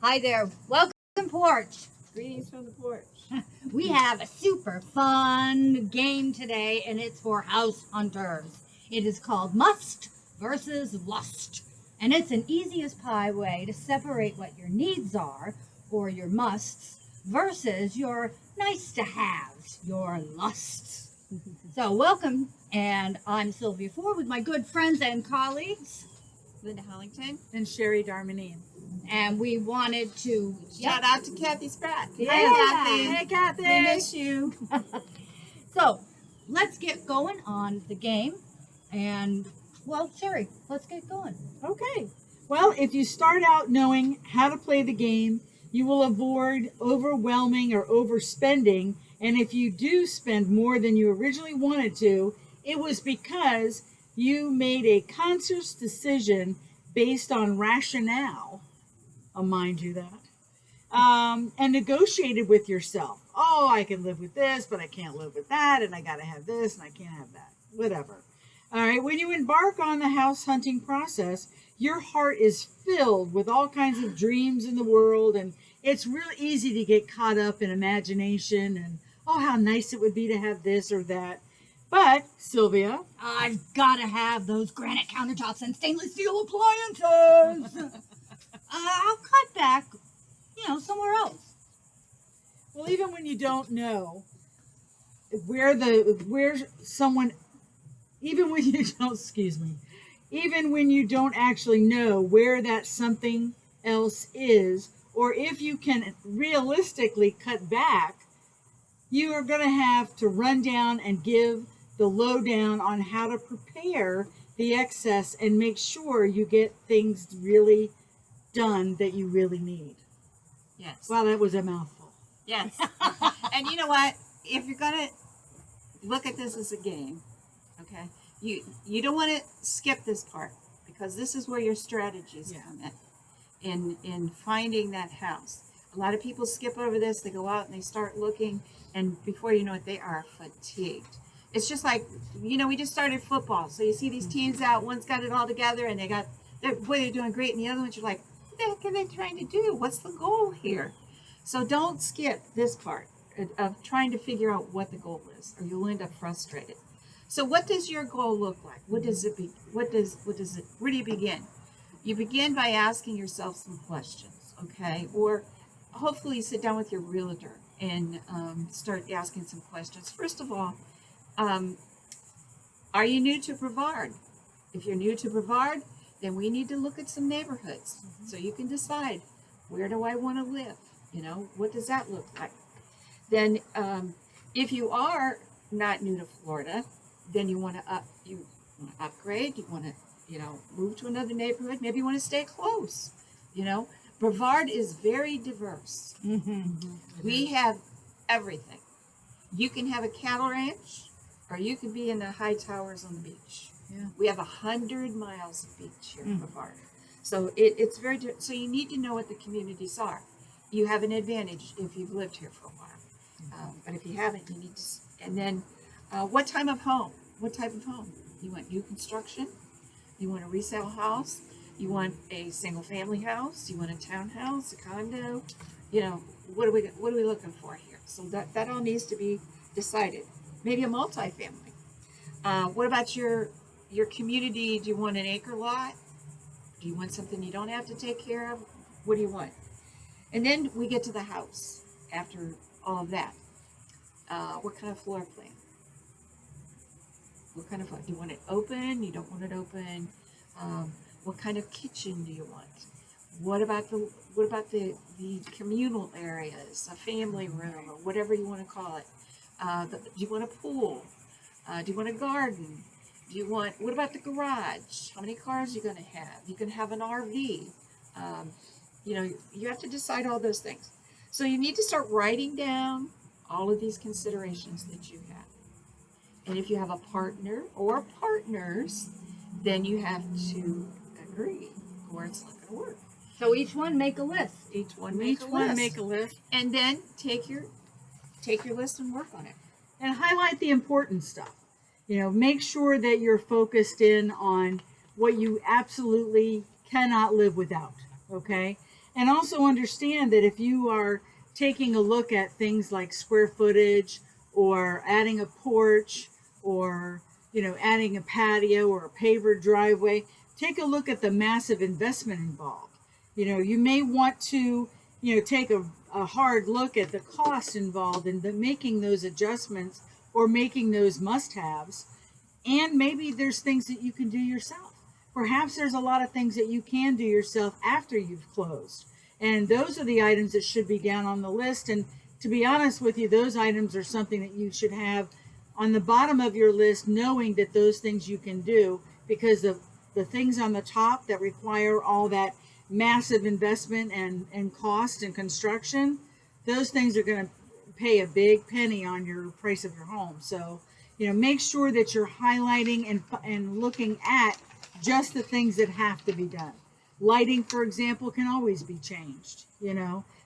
Hi there. Welcome porch. Greetings from the porch. We have a super fun game today and it's for house hunters. It is called Must versus Lust. And it's an easy as pie way to separate what your needs are or your musts versus your nice to haves, your lusts. So welcome, and I'm Sylvia Ford with my good friends and colleagues. Linda Hollington. And Sherry Darmanine. And we wanted to Shout out to Kathy Spratt. Yeah. Hi, Kathy. Hey, Kathy. We miss you. So let's get going on the game. And well, Sherry, let's get going. Okay. Well, if you start out knowing how to play the game, you will avoid overwhelming or overspending. And if you do spend more than you originally wanted to, it was because you made a conscious decision based on rationale. I'll mind you that. And negotiated with yourself. Oh, I can live with this, but I can't live with that, and I got to have this, and I can't have that. Whatever. All right, when you embark on the house hunting process, your heart is filled with all kinds of dreams in the world, and it's really easy to get caught up in imagination and, oh, how nice it would be to have this or that. But, Sylvia, I've got to have those granite countertops and stainless steel appliances. I'll cut back, somewhere else. well, even when you don't know even when you don't, excuse me, even when you don't actually know where that something else is, or if you can realistically cut back, you are going to have to run down and give the lowdown on how to prepare the excess and make sure you get things really done that you really need. Yes. Wow, that was a mouthful. Yes. And you know what? If you're going to look at this as a game, okay, you don't want to skip this part because this is where your strategies come in finding that house. A lot of people skip over this. They go out and they start looking, and before you know it, they are fatigued. It's just like, we just started football. So you see these teams out, one's got it all together, and they're doing great, and the other ones, you're like, what the heck are they trying to do? What's the goal here? So don't skip this part of trying to figure out what the goal is, or you'll end up frustrated. So what does your goal look like? What does it be? Where do you begin? You begin by asking yourself some questions, okay? Or hopefully sit down with your realtor and start asking some questions. First of all, are you new to Brevard? If you're new to Brevard, then we need to look at some neighborhoods so you can decide, where do I want to live? What does that look like? Then if you are not new to Florida, then you want to upgrade, you want to move to another neighborhood, maybe you want to stay close. Brevard is very diverse. We have everything. You can have a cattle ranch, or you can be in the high towers on the beach. Yeah. We have 100 miles of beach here in Brevard. So it's very, so you need to know what the communities are. You have an advantage if you've lived here for a while. But if you haven't, you need to, and then what type of home? You want new construction? You want a resale house? You want a single family house? You want a townhouse, a condo? What are we looking for here? So that all needs to be decided. Maybe a multifamily. What about your community? Do you want an acre lot? Do you want something you don't have to take care of? What do you want? And then we get to the house after all of that. What kind of floor plan? Do you want it open? You don't want it open? What kind of kitchen do you want? What about the communal areas, a family room, or whatever you want to call it? Do you want a pool? Do you want a garden? What about the garage? How many cars are you going to have? You can have an RV. You have to decide all those things. So you need to start writing down all of these considerations that you have. And if you have a partner or partners, then you have to agree, or it's not going to work. So each one make a list. Each one make a list. And then take your list and work on it. And highlight the important stuff. Make sure that you're focused in on what you absolutely cannot live without, okay? And also understand that if you are taking a look at things like square footage or adding a porch or, adding a patio or a paver driveway, take a look at the massive investment involved. You may want to, take a hard look at the cost involved in making those adjustments or making those must-haves. And maybe there's things that you can do yourself. Perhaps there's a lot of things that you can do yourself after you've closed. And those are the items that should be down on the list. And to be honest with you, those items are something that you should have on the bottom of your list, knowing that those things you can do, because the things on the top that require all that massive investment and cost and construction, those things are going to pay a big penny on your price of your home. So, make sure that you're highlighting and looking at just the things that have to be done. Lighting, for example, can always be changed.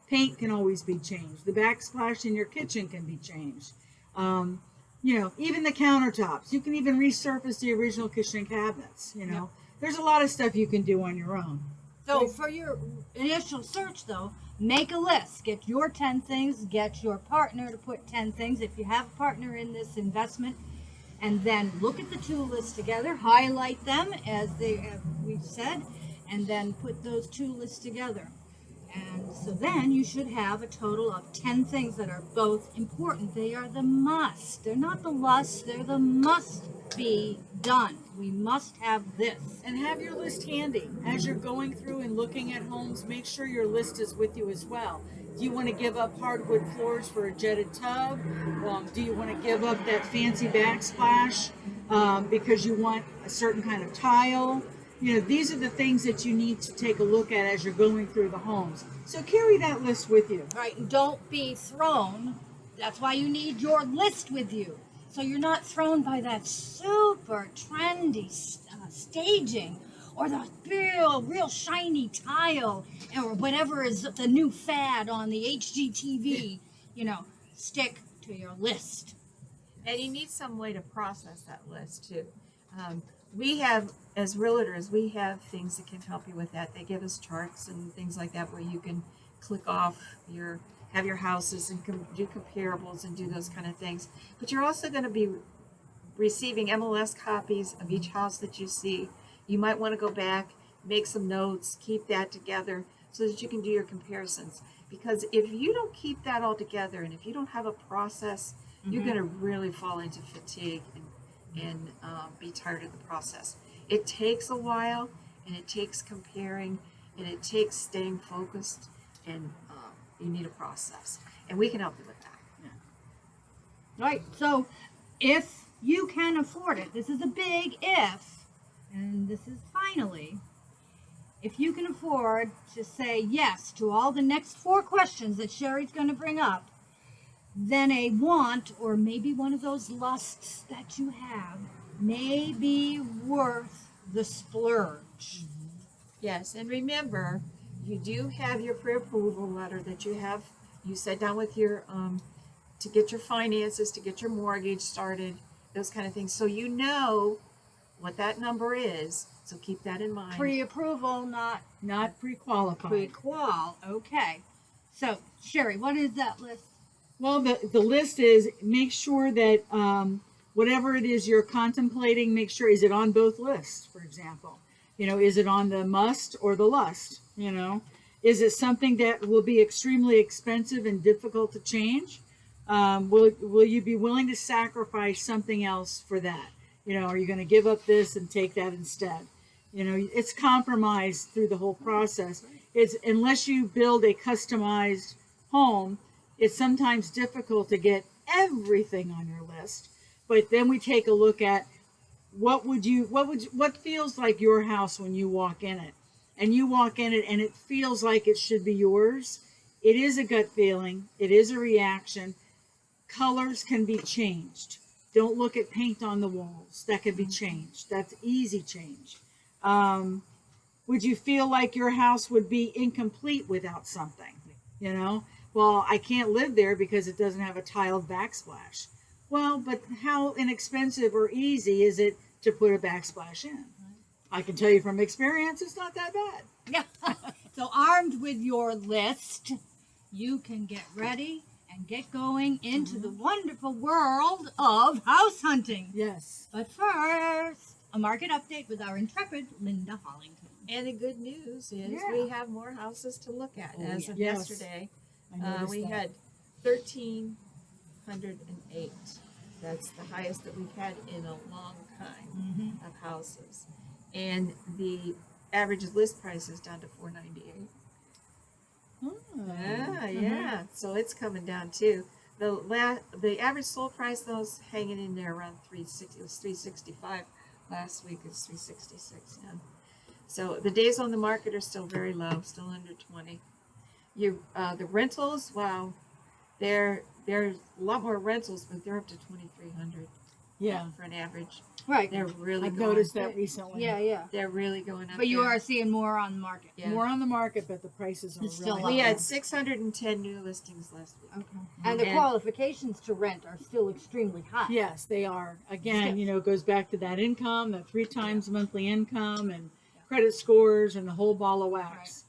Paint can always be changed. The backsplash in your kitchen can be changed. Even the countertops. You can even resurface the original kitchen cabinets. Yep. There's a lot of stuff you can do on your own. So for your initial search, though, make a list. Get your 10 things. Get your partner to put 10 things if you have a partner in this investment. And then look at the two lists together, highlight them as we've said, and then put those two lists together. And so then you should have a total of 10 things that are both important. They are the must. They're not the lust, they're the must be done. We must have this. And have your list handy. As you're going through and looking at homes, make sure your list is with you as well. Do you want to give up hardwood floors for a jetted tub? Do you want to give up that fancy backsplash because you want a certain kind of tile? These are the things that you need to take a look at as you're going through the homes. So carry that list with you. Right, and don't be thrown. That's why you need your list with you. So you're not thrown by that super trendy staging or the real shiny tile or whatever is the new fad on the HGTV. Stick to your list. And you need some way to process that list too. We have, as realtors, we have things that can help you with that. They give us charts and things like that where you can click off have your houses and do comparables and do those kind of things. But you're also going to be receiving MLS copies of each house that you see. You might want to go back, make some notes, keep that together so that you can do your comparisons. Because if you don't keep that all together and if you don't have a process, you're going to really fall into fatigue and be tired of the process. It takes a while, and it takes comparing, and it takes staying focused, and you need a process. And we can help you with that. Right, so if you can afford it, this is a big if, and this is finally, if you can afford to say yes to all the next 4 questions that Sherry's going to bring up, then a want, or maybe one of those lusts that you have, may be worth the splurge. Yes, and remember, you do have your pre-approval letter that you sat down with your, to get your finances, to get your mortgage started, those kind of things. So you know what that number is, so keep that in mind. Pre-approval, not Pre-qualified. pre-qual. Okay. So, Sherry, what is that list? Well, the list is, make sure that whatever it is you're contemplating, make sure, is it on both lists, for example? Is it on the must or the lust? Is it something that will be extremely expensive and difficult to change? Will you be willing to sacrifice something else for that? Are you going to give up this and take that instead? It's compromise through the whole process. It's, unless you build a customized home, it's sometimes difficult to get everything on your list. But then we take a look at what feels like your house when you walk in it. And you walk in it and it feels like it should be yours. It is a gut feeling. It is a reaction. Colors can be changed. Don't look at paint on the walls. That can be changed. That's easy change. Would you feel like your house would be incomplete without something? Well, I can't live there because it doesn't have a tiled backsplash. Well, but how inexpensive or easy is it to put a backsplash in? I can tell you from experience, it's not that bad. Yeah. So armed with your list, you can get ready and get going into the wonderful world of house hunting. Yes. But first, a market update with our intrepid Linda Hollington. And the good news is Yeah. we have more houses to look at. Oh, As of yes. yesterday, I noticed we that. had 1,308. That's the highest that we've had in a long time of houses. And the average list price is down to $498. Oh. Yeah. So it's coming down too. The average sold price though is hanging in there around 360. It was 365 last week. It's 366 now. So the days on the market are still very low, still under 20. The rentals, wow, there's a lot more rentals, but they're up to 2,300 Yeah. for an average. Right. They're really I've going. noticed that recently. Yeah. They're really going up. But you there. are seeing more on the market. Yeah. More on the market, but the prices are It's really still We up. had 610 new listings last week. Okay. And the And- qualifications to rent are still extremely high. Yes, they are. Again, it goes back to that income, that 3 times monthly income, and credit scores, and the whole ball of wax.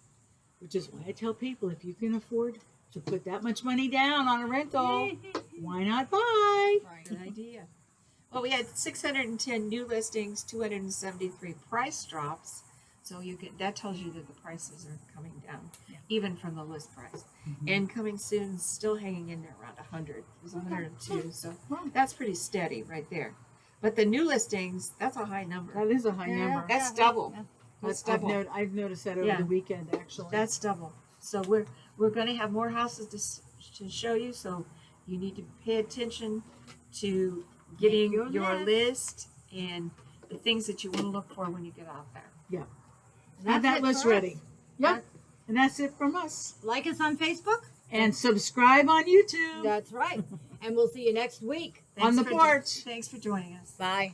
Which is why I tell people, if you can afford to put that much money down on a rental, why not buy? Right. Good idea. Well, we had 610 new listings, 273 price drops. So that tells you that the prices are coming down, even from the list price. And coming soon, still hanging in there around 100. It was 102, so that's pretty steady right there. But the new listings, that's a high number. That is a high number. That's double. That's I've, double. I've noticed that over Yeah. the weekend, actually. That's double. So we're going to have more houses to show you. So you need to pay attention to getting your your list and the things that you want to look for when you get out there. Have that it list for us. ready. Yep. And that's it from us. Like us on Facebook. And subscribe on YouTube. That's right. And we'll see you next week. On the for porch. Thanks for joining us. Bye.